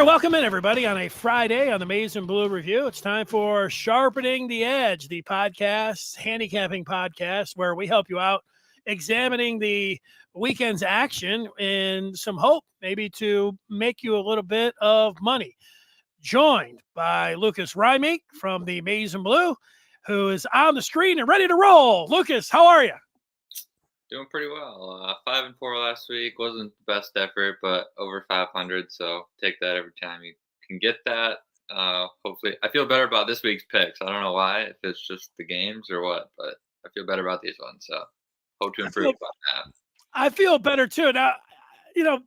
there. Welcome in, everybody, on a Friday on the Maize and Blue Review. It's time for Sharpening the Edge, the podcast, handicapping podcast, where we help you out examining the weekend's action in some hope, maybe to make you a little bit of money. Joined by Lucas Reimink from the Maize and Blue, who is on the screen and ready to roll. Lucas, how are you? Doing pretty well. 5-4 last week. Wasn't the best effort, but over 500. So take that every time you can get that. Hopefully, I feel better about this week's picks. I don't know why, if it's just the games or what, but I feel better about these ones. So hope to improve on that. I feel better too. Now,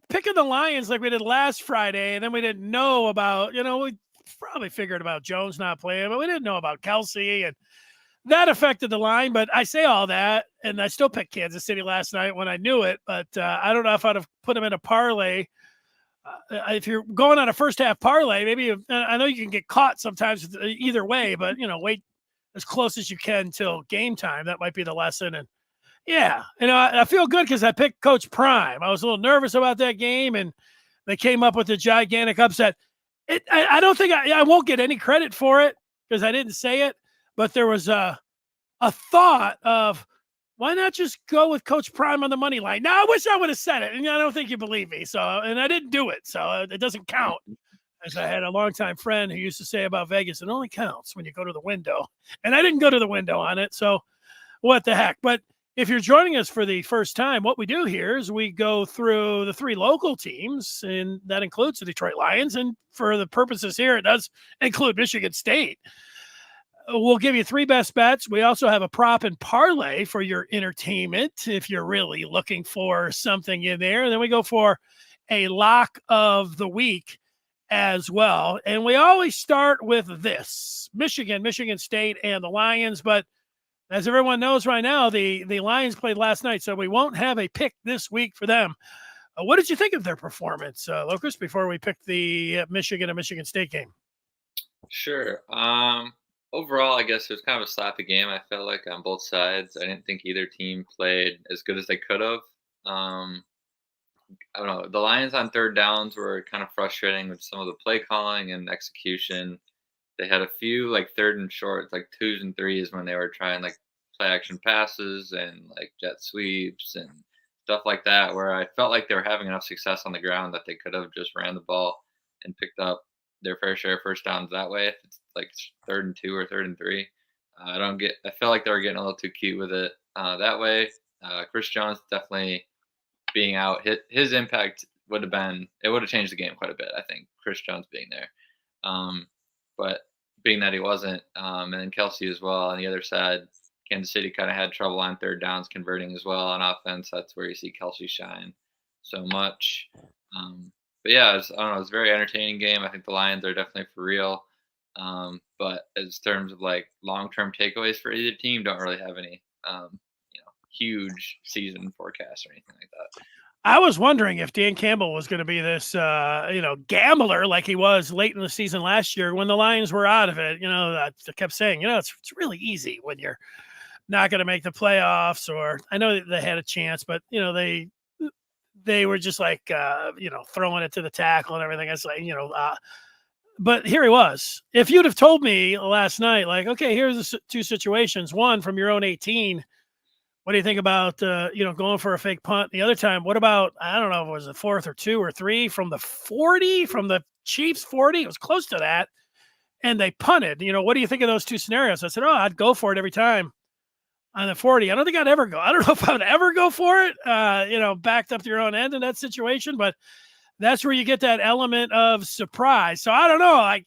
picking the Lions like we did last Friday, and then we didn't know about, we probably figured about Jones not playing, but we didn't know about Kelsey, and that affected the line. But I say all that, and I still picked Kansas City last night when I knew it, but I don't know if I'd have put them in a parlay. If you're going on a first half parlay, maybe I know you can get caught sometimes either way, but, wait as close as you can till game time. That might be the lesson. And yeah, I feel good because I picked Coach Prime. I was a little nervous about that game, and they came up with a gigantic upset. I don't think I won't get any credit for it because I didn't say it, but there was a thought of, why not just go with Coach Prime on the money line? Now, I wish I would have said it, and I don't think you believe me. So, and I didn't do it, so it doesn't count. As I had a longtime friend who used to say about Vegas, it only counts when you go to the window, and I didn't go to the window on it. So, what the heck? But if you're joining us for the first time, what we do here is we go through the three local teams, and that includes the Detroit Lions. And for the purposes here, it does include Michigan State. We'll give you three best bets. We also have a prop and parlay for your entertainment if you're really looking for something in there. And then we go for a lock of the week as well. And we always start with this: Michigan State, and the Lions. But as everyone knows right now, the Lions played last night, so we won't have a pick this week for them. What did you think of their performance, Lucas, before we pick the Michigan and Michigan State game? Sure. Overall, I guess it was kind of a sloppy game. I felt like on both sides. I didn't think either team played as good as they could have. I don't know. The Lions on third downs were kind of frustrating with some of the play calling and execution. They had a few like third and shorts, like 2s and 3s when they were trying like play action passes and like jet sweeps and stuff like that, where I felt like they were having enough success on the ground that they could have just ran the ball and picked up their fair share of first downs that way. If it's like 3rd and 2 or 3rd and 3, I felt like they were getting a little too cute with it that way. Chris Jones definitely being out, his impact would have changed the game quite a bit. I think Chris Jones being there. But being that he wasn't, and then Kelsey as well on the other side, Kansas City kind of had trouble on third downs converting as well on offense. That's where you see Kelsey shine so much. But yeah, I don't know. It was a very entertaining game. I think the Lions are definitely for real. But as terms of like long-term takeaways for either team, don't really have any, huge season forecast or anything like that. I was wondering if Dan Campbell was going to be this, gambler like he was late in the season last year when the Lions were out of it. I kept saying, it's really easy when you're not going to make the playoffs, or I know that they had a chance, but, they were just like, throwing it to the tackle and everything. It's like, but here he was. If you'd have told me last night, like, okay, here's the two situations. One, from your own 18, what do you think about, going for a fake punt? The other time, what about, I don't know if it was a 4th or 2 or 3 from the 40, from the Chiefs 40? It was close to that. And they punted. What do you think of those two scenarios? I said, I'd go for it every time on the 40. I don't think I'd ever go. I don't know if I would ever go for it, backed up to your own end in that situation. But that's where you get that element of surprise. So I don't know. Like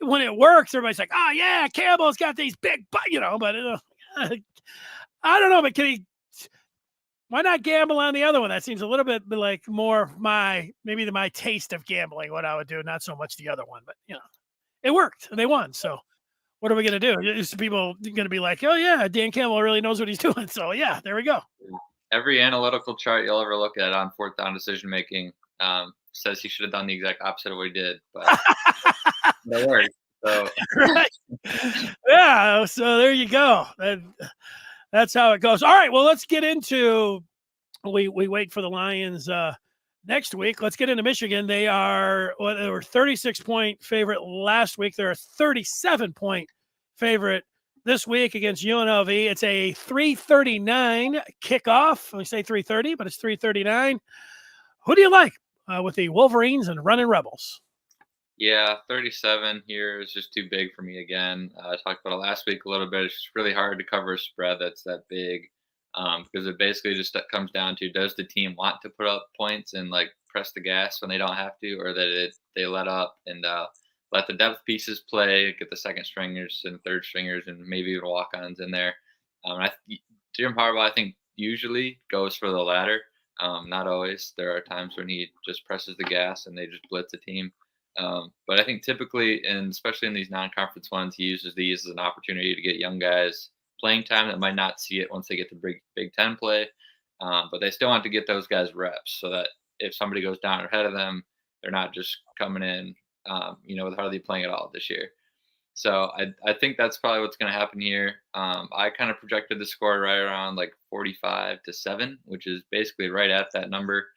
when it works, everybody's like, oh, yeah, Campbell's got these big, but I don't know, but why not gamble on the other one? That seems a little bit like more my taste of gambling, what I would do, not so much the other one. But, it worked and they won. So what are we going to do? Is people going to be like, oh, yeah, Dan Campbell really knows what he's doing. So, yeah, there we go. Every analytical chart you'll ever look at on 4th down decision-making says he should have done the exact opposite of what he did. But that worked. So. Right. Yeah, so there you go. That's how it goes. All right, well, let's get into we wait for the Lions Next week, let's get into Michigan. They were 36-point favorite last week. They're a 37-point favorite this week against UNLV. It's a 3:39 kickoff. We say 3:30, but it's 3:39. Who do you like with the Wolverines and running Rebels? Yeah, 37 here is just too big for me again. I talked about it last week a little bit. It's just really hard to cover a spread that's that big, because it basically just comes down to, does the team want to put up points and like press the gas when they don't have to, or they let up and let the depth pieces play, get the second stringers and third stringers and maybe even walk-ons in there. Jim Harbaugh, I think, usually goes for the latter. Not always. There are times when he just presses the gas and they just blitz a team. But I think typically, and especially in these non-conference ones, he uses these as an opportunity to get young guys playing time that might not see it once they get to Big Ten play. But they still want to get those guys reps so that if somebody goes down ahead of them, they're not just coming in, with hardly playing at all this year. So I think that's probably what's going to happen here. I kind of projected the score right around like 45-7, which is basically right at that number.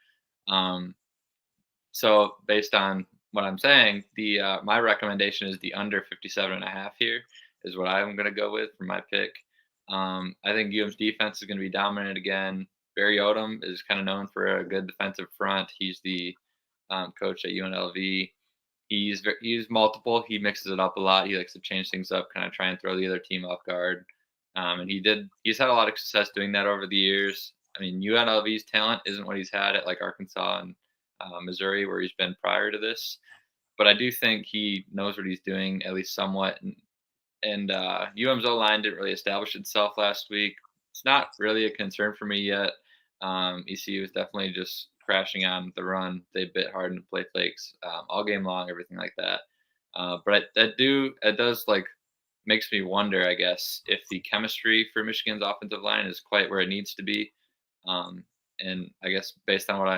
So based on what I'm saying, my recommendation is the under 57.5 here is what I'm going to go with for my pick. I think UM's defense is going to be dominant again. Barry Odom is kind of known for a good defensive front. He's the coach at UNLV. He's multiple. He mixes it up a lot. He likes to change things up, kind of try and throw the other team off guard. And he's had a lot of success doing that over the years. I mean, UNLV's talent isn't what he's had at like Arkansas and Missouri, where he's been prior to this. But I do think he knows what he's doing, at least somewhat. And UM's O-line didn't really establish itself last week. It's not really a concern for me yet. ECU is definitely just crashing on the run. They bit hard into play flakes all game long, everything like that. But it does like makes me wonder, I guess, if the chemistry for Michigan's offensive line is quite where it needs to be. And I guess based on what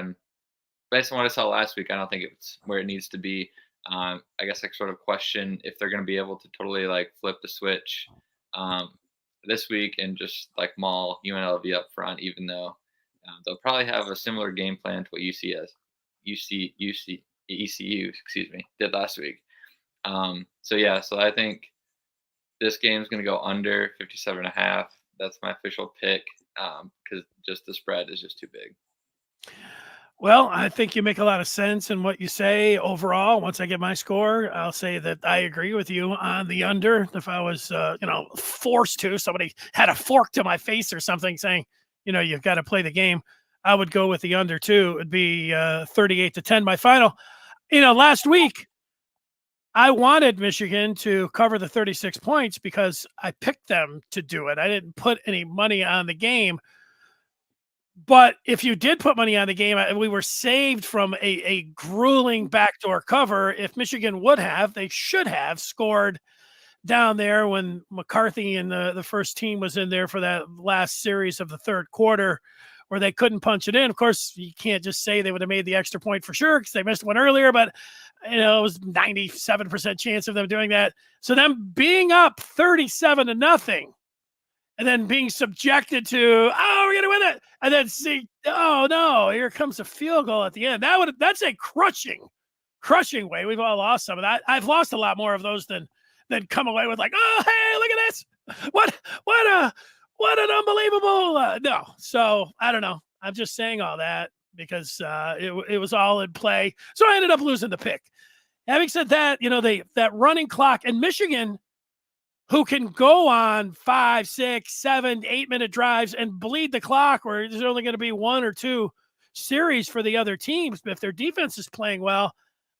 I saw last week, I don't think it's where it needs to be. I guess I sort of question if they're going to be able to totally like flip the switch this week and just like maul UNLV up front, even though they'll probably have a similar game plan to what ECU, did last week. So I think this game's going to go under 57.5. That's my official pick because just the spread is just too big. Well, I think you make a lot of sense in what you say overall. Once I get my score, I'll say that I agree with you on the under. If I was, forced to, somebody had a fork to my face or something saying, you've got to play the game, I would go with the under too. It'd be 38-10. My final, last week, I wanted Michigan to cover the 36 points because I picked them to do it. I didn't put any money on the game. But if you did put money on the game, we were saved from a grueling backdoor cover. If Michigan they should have scored down there when McCarthy and the first team was in there for that last series of the third quarter where they couldn't punch it in. Of course, you can't just say they would have made the extra point for sure because they missed one earlier, but it was 97% chance of them doing that. So them being up 37-0 and then being subjected to, we're going to win it. And then see, oh no, here comes a field goal at the end. That's a crushing way. We've all lost some of that. I've lost a lot more of those than come away with like, oh, hey, look at this. What an unbelievable, no. So I don't know. I'm just saying all that because it was all in play. So I ended up losing the pick. Having said that, that running clock and Michigan, who can go on 5, 6, 7, 8-minute drives and bleed the clock where there's only going to be 1 or 2 series for the other teams. But if their defense is playing well,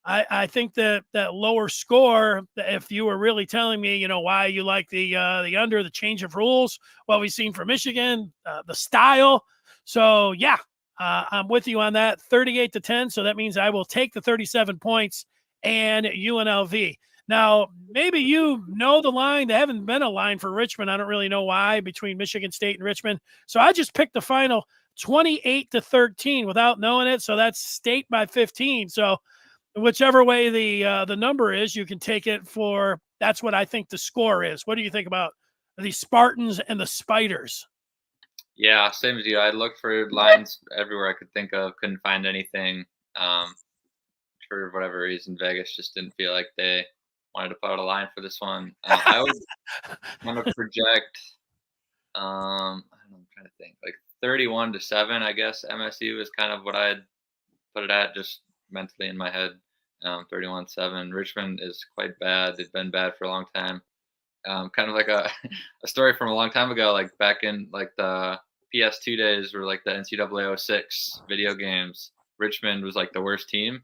I think that lower score, if you were really telling me, why you like the under, the change of rules, what we've seen from Michigan, the style. So, yeah, I'm with you on that, 38-10. So that means I will take the 37 points and UNLV. Now, maybe the line. There haven't been a line for Richmond. I don't really know why between Michigan State and Richmond. So I just picked the final 28-13 without knowing it. So that's State by 15. So whichever way the number is, you can take it for. That's what I think the score is. What do you think about the Spartans and the Spiders? Yeah, same as you. I looked for lines everywhere I could think of. Couldn't find anything. For whatever reason, Vegas just didn't feel like they wanted to put out a line for this one. I would kind of project. I don't know, I'm trying to think, like 31-7. I guess MSU is kind of what I'd put it at, just mentally in my head. 31-7. Richmond is quite bad. They've been bad for a long time. Kind of like a a story from a long time ago, like back in like the PS2 days, or like the NCAA 06 video games. Richmond was like the worst team,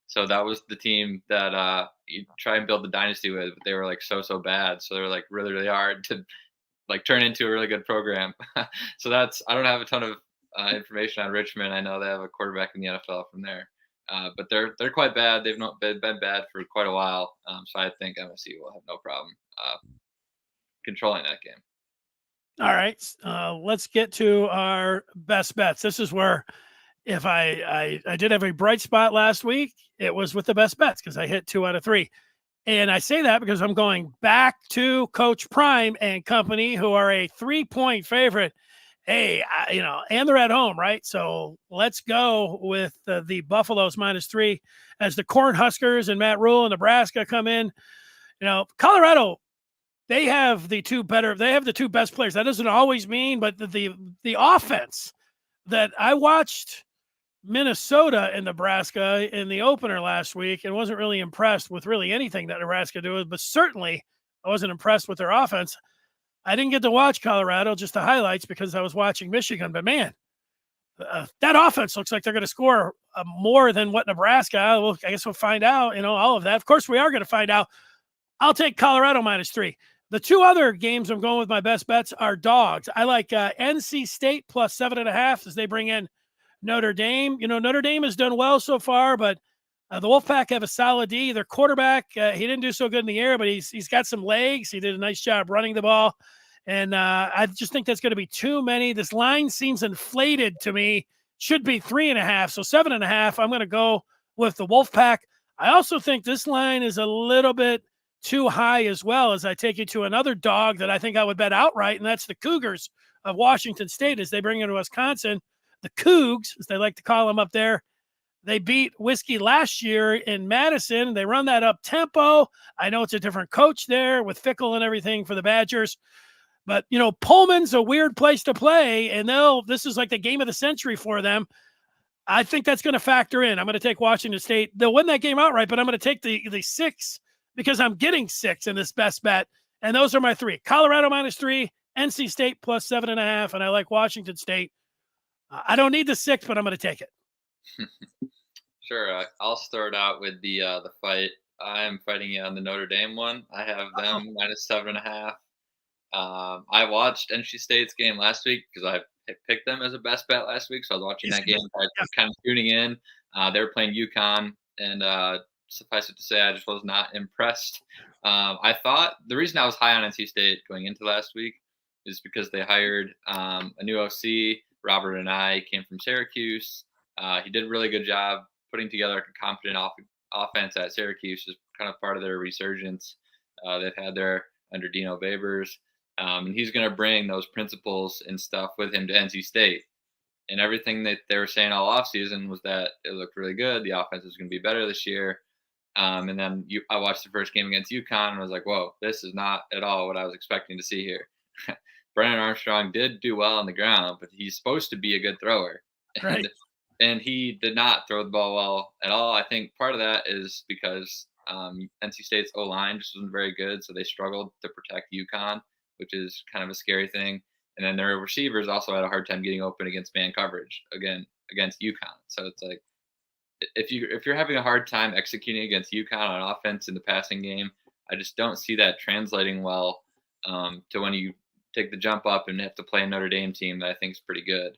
so that was the team that you try and build the dynasty with, but they were like so bad. So they're like really hard to like turn into a really good program. So that's I don't have a ton of information on Richmond. I know they have a quarterback in the NFL from there, but they're quite bad. They've not been bad for quite a while. So I think MSU will have no problem controlling that game. All right, let's get to our best bets. This is where if I did have a bright spot last week, it was with the best bets because I hit 2 out of 3. And I say that because I'm going back to Coach Prime and company, who are a 3-point favorite. Hey, and they're at home, right? So let's go with the Buffaloes -3 as the Cornhuskers and Matt Rule in Nebraska come in. Colorado, they have the two best players. That doesn't always mean, but the offense that I watched Minnesota and Nebraska in the opener last week and wasn't really impressed with really anything that Nebraska did, but certainly I wasn't impressed with their offense. I didn't get to watch Colorado, just the highlights because I was watching Michigan, but man, that offense looks like they're going to score more than what Nebraska. Well, I guess we'll find out, all of that. Of course, we are going to find out. I'll take Colorado -3. The two other games I'm going with my best bets are dogs. I like NC State +7.5 as they bring in Notre Dame. Notre Dame has done well so far, but the Wolfpack have a solid D. Their quarterback, he didn't do so good in the air, but he's got some legs. He did a nice job running the ball. And I just think that's going to be too many. This line seems inflated to me. Should be 3.5. So 7.5. I'm going to go with the Wolfpack. I also think this line is a little bit too high as well, as I take you to another dog that I think I would bet outright, and that's the Cougars of Washington State as they bring into Wisconsin. The Cougs, as they like to call them up there, they beat Whiskey last year in Madison. They run that up tempo. I know it's a different coach there with Fickle and everything for the Badgers. But, Pullman's a weird place to play, and this is like the game of the century for them. I think that's going to factor in. I'm going to take Washington State. They'll win that game outright, but I'm going to take the 6 because I'm getting 6 in this best bet. And those are my 3. Colorado -3, NC State +7.5, and I like Washington State. I don't need the 6, but I'm going to take it. Sure. I'll start out with the fight. I'm fighting you on the Notre Dame one. I have them -7.5. I watched NC State's game last week because I picked them as a best bet last week. So I was watching that game. I was kind of tuning in. They were playing UConn, and suffice it to say, I just was not impressed. I thought the reason I was high on NC State going into last week is because they hired a new OC. Robert and I came from Syracuse. He did a really good job putting together a competent offense at Syracuse. Is kind of part of their resurgence they've had there under Dino Babers. And he's going to bring those principles and stuff with him to NC State. And everything that they were saying all offseason was that it looked really good. The offense is going to be better this year. And then I watched the first game against UConn and was like, whoa, this is not at all what I was expecting to see here. Brennan Armstrong did do well on the ground, but he's supposed to be a good thrower. Right. And he did not throw the ball well at all. I think part of that is because NC State's O-line just wasn't very good, so they struggled to protect UConn, which is kind of a scary thing. And then their receivers also had a hard time getting open against man coverage against UConn. So it's like if you're having a hard time executing against UConn on offense in the passing game, I just don't see that translating well to when you take the jump up and have to play a Notre Dame team that I think is pretty good.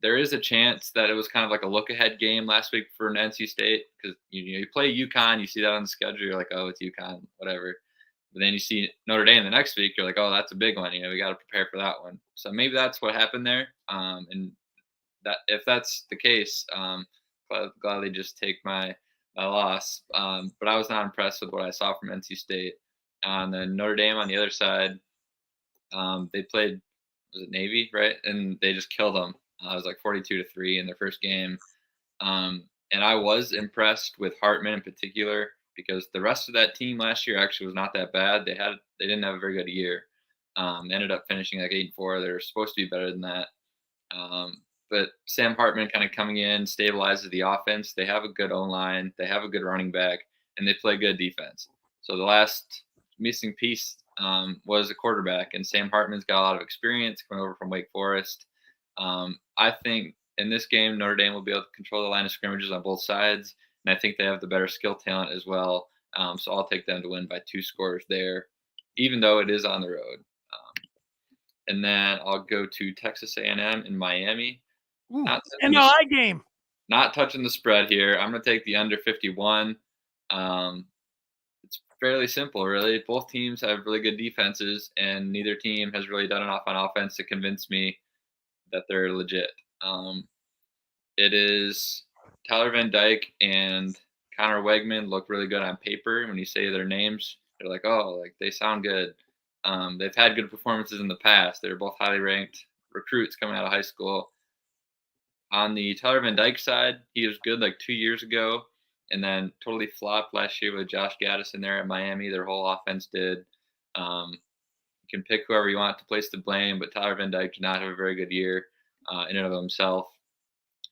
There is a chance that it was kind of like a look-ahead game last week for an NC State because you play UConn, you see that on the schedule, you're like, oh, it's UConn, whatever. But then you see Notre Dame the next week, you're like, oh, that's a big one. We got to prepare for that one. So maybe that's what happened there. And that if that's the case, gladly just take my loss. But I was not impressed with what I saw from NC State. And then Notre Dame on the other side, they played, was it Navy, right? And they just killed them. It was like 42-3 in their first game. And I was impressed with Hartman in particular because the rest of that team last year actually was not that bad. They didn't have a very good year. Ended up finishing like 8-4. They were supposed to be better than that. But Sam Hartman kind of coming in stabilizes the offense. They have a good O-line. They have a good running back, and they play good defense. So the last missing piece was a quarterback, and Sam Hartman's got a lot of experience coming over from Wake Forest. I think in this game, Notre Dame will be able to control the line of scrimmages on both sides, and I think they have the better skill talent as well. So I'll take them to win by 2 scores there, even though it is on the road. And then I'll go to Texas A&M in Miami. Ooh, NLI game. Not touching the spread here. I'm going to take the under 51. It's fairly simple, really. Both teams have really good defenses, and neither team has really done enough on offense to convince me that they're legit. It is Tyler Van Dyke and Connor Wegman look really good on paper. When you say their names, they're like, oh, like they sound good. They've had good performances in the past. They're both highly ranked recruits coming out of high school. On the Tyler Van Dyke side, he was good like 2 years ago and then totally flopped last year with Josh Gaddis in there at Miami. Their whole offense did. You can pick whoever you want to place the blame, but Tyler Van Dyke did not have a very good year in and of himself.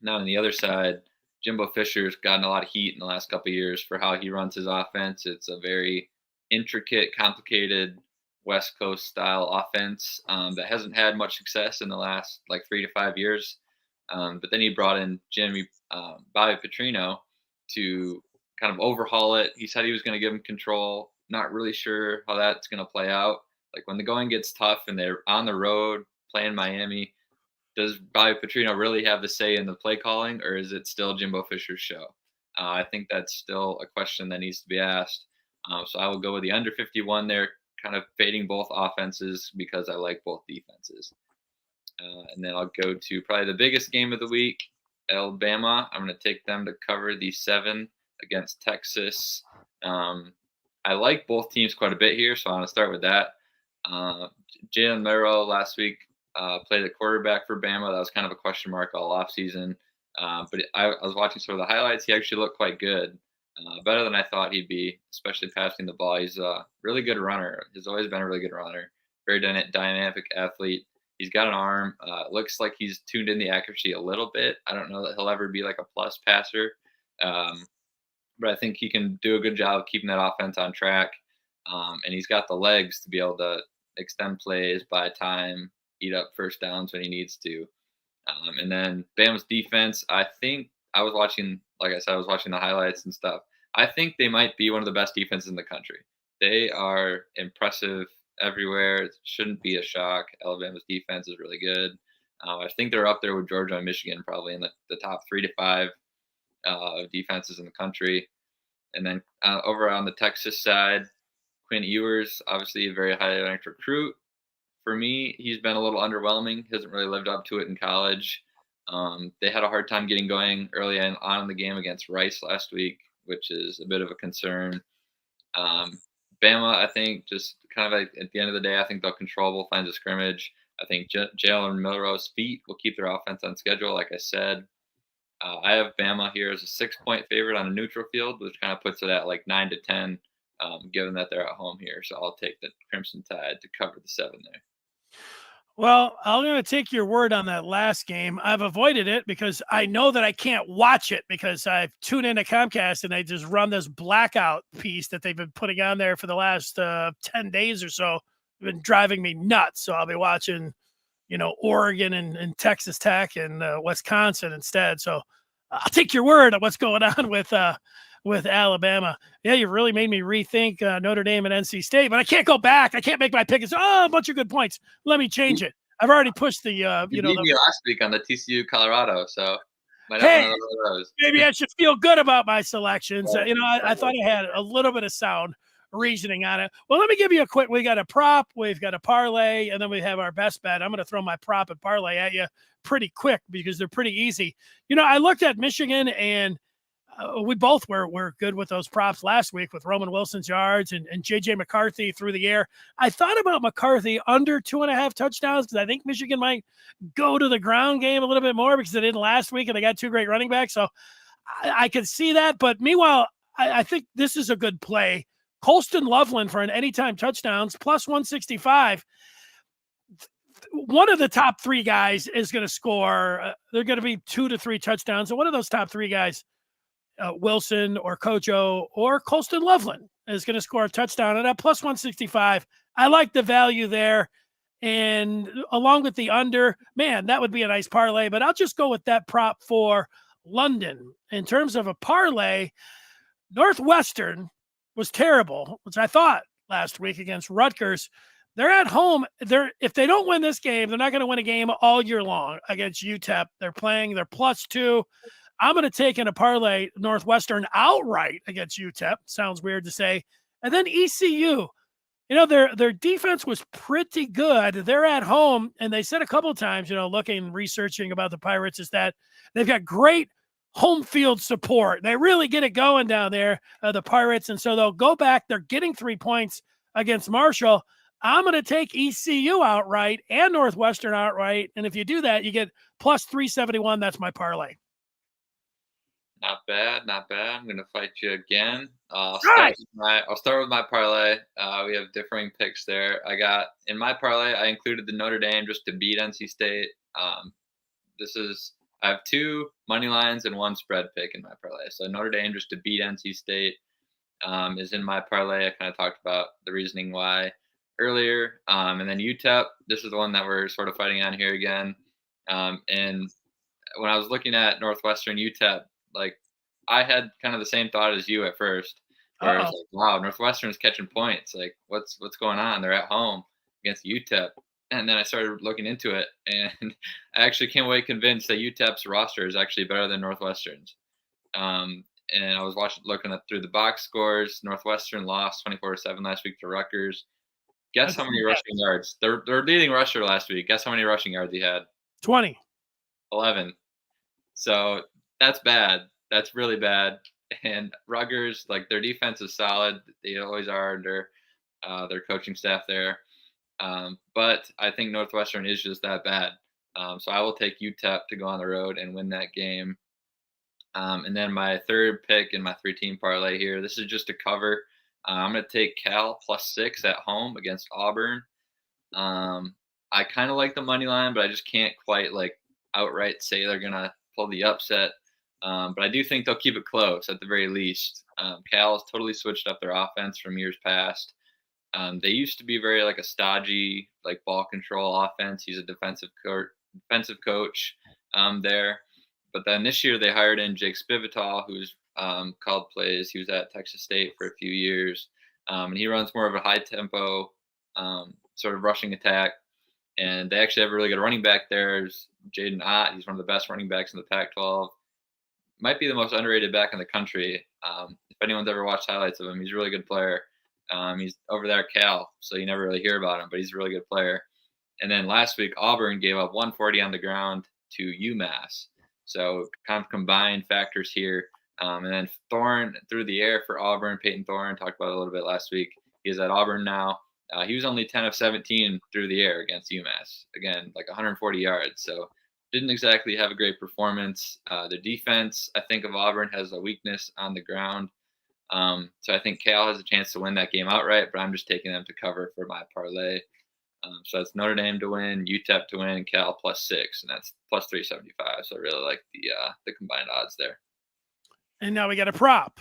Now on the other side, Jimbo Fisher's gotten a lot of heat in the last couple of years for how he runs his offense. It's a very intricate, complicated West Coast style offense that hasn't had much success in the last like 3 to 5 years. But then he brought in Bobby Petrino to kind of overhaul it. He said he was going to give him control. Not really sure how that's going to play out. Like when the going gets tough and they're on the road playing Miami, does Bobby Petrino really have the say in the play calling, or is it still Jimbo Fisher's show? I think that's still a question that needs to be asked. So I will go with the under 51 there, kind of fading both offenses because I like both defenses. And then I'll go to probably the biggest game of the week, Alabama. I'm going to take them to cover the 7 against Texas. I like both teams quite a bit here, so I'm going to start with that. Jalen Milroe last week played the quarterback for Bama. That was kind of a question mark all offseason. But I was watching some of the highlights. He actually looked quite good, better than I thought he'd be, especially passing the ball. He's a really good runner. He's always been a really good runner, very dynamic athlete. He's got an arm. Looks like he's tuned in the accuracy a little bit. I don't know that he'll ever be like a plus passer, but I think he can do a good job of keeping that offense on track. And he's got the legs to be able to extend plays, buy time, eat up first downs when he needs to. And then Bama's defense, I think I was watching, like I said, I was watching the highlights and stuff. I think they might be one of the best defenses in the country. They are impressive everywhere. It shouldn't be a shock. Alabama's defense is really good. I think they're up there with Georgia and Michigan, probably in the top 3 to 5 defenses in the country. And then over on the Texas side, Quinn Ewers, obviously a very highly ranked recruit. For me, he's been a little underwhelming. Hasn't really lived up to it in college. They had a hard time getting going early on in the game against Rice last week, which is a bit of a concern. Bama, I think, just kind of at the end of the day, I think they'll control both lines of scrimmage. I think Jalen Milroe's feet will keep their offense on schedule, like I said. I have Bama here as a 6-point favorite on a neutral field, which kind of puts it at like 9 to 10, given that they're at home here. So I'll take the Crimson Tide to cover the 7 there. Well, I'm going to take your word on that last game. I've avoided it because I know that I can't watch it because I've tuned into Comcast and they just run this blackout piece that they've been putting on there for the last 10 days or so. It's been driving me nuts. So I'll be watching, Oregon and Texas Tech and Wisconsin instead. So I'll take your word on what's going on with Alabama. Yeah, you really made me rethink Notre Dame and NC State, but I can't go back. I can't make my pick. It's a bunch of good points. Let me change it. I've already pushed the you beat me last week on the TCU Colorado, so might hey, have one of those. Maybe I should feel good about my selections. I thought I had a little bit of sound reasoning on it. Well, let me give you a quick. We got a prop, we've got a parlay, and then we have our best bet. I'm going to throw my prop and parlay at you pretty quick because they're pretty easy. I looked at Michigan and we both were good with those props last week with Roman Wilson's yards and J.J. McCarthy through the air. I thought about McCarthy under 2.5 touchdowns because I think Michigan might go to the ground game a little bit more because they didn't last week and they got 2 great running backs. So I could see that. But meanwhile, I think this is a good play. Colston Loveland for an anytime touchdowns plus 165. One of the top 3 guys is going to score. They're going to be 2 to 3 touchdowns. And one of those top 3 guys, Wilson or Kojo or Colston Loveland, is going to score a touchdown. And at plus 165, I like the value there. And along with the under, man, that would be a nice parlay. But I'll just go with that prop for London. In terms of a parlay, Northwestern was terrible, which I thought last week against Rutgers. They're at home. If they don't win this game, they're not going to win a game all year long against UTEP. They're plus 2. I'm going to take in a parlay Northwestern outright against UTEP. Sounds weird to say. And then ECU. Their defense was pretty good. They're at home, and they said a couple of times, researching about the Pirates, is that they've got great home field support. They really get it going down there, the Pirates, and so they'll go back. They're getting 3 points against Marshall. I'm going to take ECU outright and Northwestern outright, and if you do that, you get plus 371. That's my parlay. Not bad, not bad. I'm going to fight you again. I'll start with my parlay. We have differing picks there. In my parlay, I included the Notre Dame just to beat NC State. I have 2 money lines and 1 spread pick in my parlay. So Notre Dame just to beat NC State is in my parlay. I kind of talked about the reasoning why earlier. And then UTEP, this is the one that we're sort of fighting on here again. And when I was looking at Northwestern UTEP, I had kind of the same thought as you at first, where it's like, wow, Northwestern's catching points. What's going on? They're at home against UTEP. And then I started looking into it, and I actually came away convinced that UTEP's roster is actually better than Northwestern's. And I was looking through the box scores. Northwestern lost 24-7 last week to Rutgers. Guess how many rushing yards? Their leading rusher last week. Guess how many rushing yards he had? 20. 11. So that's bad. That's really bad. And Rutgers, their defense is solid. They always are under their coaching staff there. But I think Northwestern is just that bad. So I will take UTEP to go on the road and win that game. And then my third pick in my 3-team parlay here, this is just a cover. I'm going to take Cal plus 6 at home against Auburn. I kind of like the money line, but I just can't quite outright say they're going to pull the upset. But I do think they'll keep it close at the very least. Cal has totally switched up their offense from years past. They used to be very a stodgy, ball control offense. He's a defensive coach there. But then this year they hired in Jake Spivital, who's called plays. He was at Texas State for a few years. And he runs more of a high tempo sort of rushing attack. And they actually have a really good running back there. There's Jaden Ott. He's one of the best running backs in the Pac-12. Might be the most underrated back in the country. If anyone's ever watched highlights of him, he's a really good player. He's over there at Cal, so you never really hear about him, but he's a really good player. And then last week, Auburn gave up 140 on the ground to UMass. So kind of combined factors here. And then Thorne through the air for Auburn. Peyton Thorne, talked about it a little bit last week. He's at Auburn now. He was only 10 of 17 through the air against UMass. Again, 140 yards. So didn't exactly have a great performance. The defense, I think, of Auburn has a weakness on the ground. So I think Cal has a chance to win that game outright, but I'm just taking them to cover for my parlay. So that's Notre Dame to win, UTEP to win, and Cal plus 6, and that's plus 375. So I really like the combined odds there. And now we got a prop.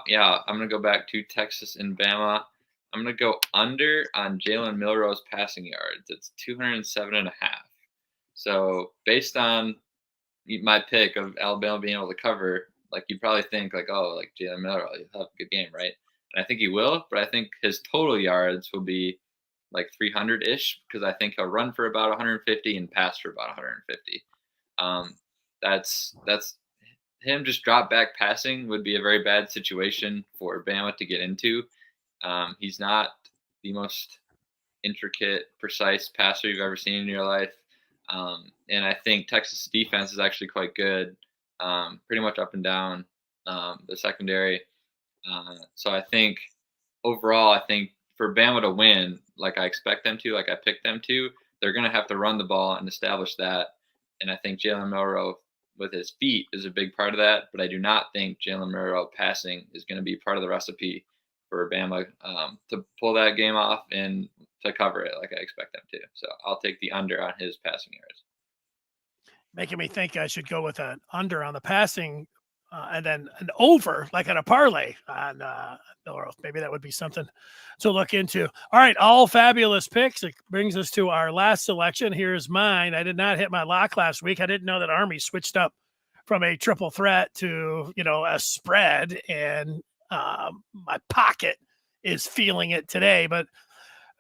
Yeah. I'm going to go back to Texas and Bama. I'm going to go under on Jalen Milroe's passing yards. It's 207.5. So based on my pick of Alabama being able to cover, you'd probably think Jalen Milroe, he'll have a good game, right? And I think he will, but I think his total yards will be 300-ish because I think he'll run for about 150 and pass for about 150. That's him just drop back passing would be a very bad situation for Bama to get into. He's not the most intricate, precise passer you've ever seen in your life. And I think Texas defense is actually quite good, pretty much up and down. the secondary. So I think overall, I think for Bama to win, like I expect them to, like I picked them to, they're going to have to run the ball and establish that. And I think Jalen Milroe with his feet is a big part of that. But I do not think Jalen Milroe passing is going to be part of the recipe for Bama to pull that game off and to cover it like I expect them to. So I'll take the under on his passing yards. Making me think I should go with an under on the passing and then an over, like on a parlay on Milroe. Maybe that would be something to look into. All right, all fabulous picks. It brings us to our last selection. Here's mine. I did not hit my lock last week. I didn't know that Army switched up from a triple threat to, a spread, and my pocket is feeling it today. But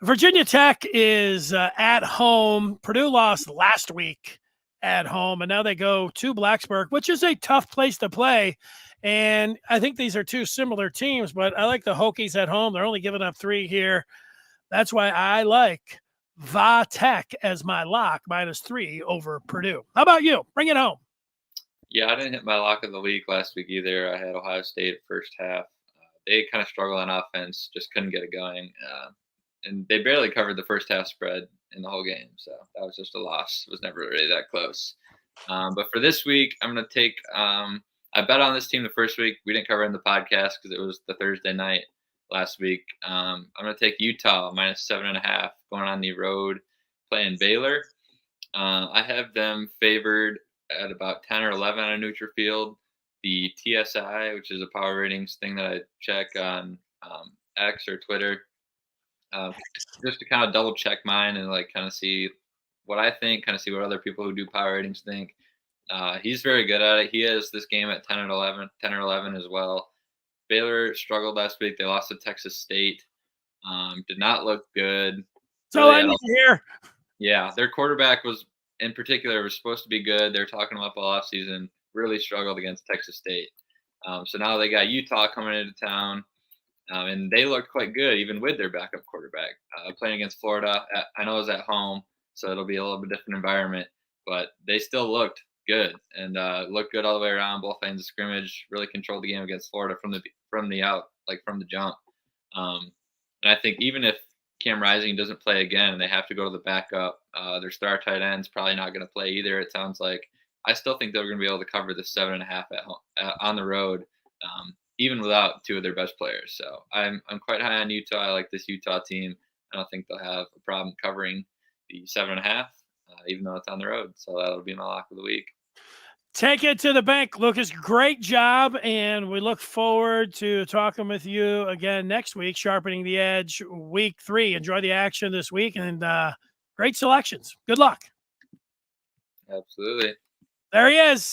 Virginia Tech is at home. Purdue lost last week at home, and now they go to Blacksburg, which is a tough place to play. And I think these are two similar teams, but I like the Hokies at home. They're only giving up 3 here. That's why I like Va Tech as my lock, -3 over Purdue. How about you? Bring it home. Yeah, I didn't hit my lock of the week last week either. I had Ohio State first half. They kind of struggled on offense, just couldn't get it going. And they barely covered the first half spread in the whole game. So that was just a loss. It was never really that close. But for this week, I'm going to take I bet on this team the first week. We didn't cover it in the podcast because it was the Thursday night last week. I'm going to take Utah -7.5 going on the road playing Baylor. I have them favored at about 10 or 11 on a neutral field. The TSI, which is a power ratings thing that I check on X or Twitter, just to kind of double check mine and like kind of see what I think, kind of see what other people who do power ratings think. He's very good at it. He has this game at 10 or 11 as well. Baylor struggled last week. They lost to Texas State. Did not look good. So I need to hear. Yeah, their quarterback was supposed to be good. They're talking him up all offseason. Really struggled against Texas State. So now they got Utah coming into town. And they looked quite good, even with their backup quarterback. Playing against Florida, I know it was at home, so it'll be a little bit different environment, but they still looked good and looked good all the way around, both ends of scrimmage, really controlled the game against Florida from the jump. And I think even if Cam Rising doesn't play again and they have to go to the backup, their star tight end's probably not going to play either, it sounds like. I still think they're going to be able to cover the 7.5 at home, on the road, even without 2 of their best players. So I'm quite high on Utah. I like this Utah team. I don't think they'll have a problem covering the 7.5, even though it's on the road. So that'll be my lock of the week. Take it to the bank, Lucas. Great job, and we look forward to talking with you again next week, Sharpening the Edge, week 3. Enjoy the action this week, and great selections. Good luck. Absolutely. There he is.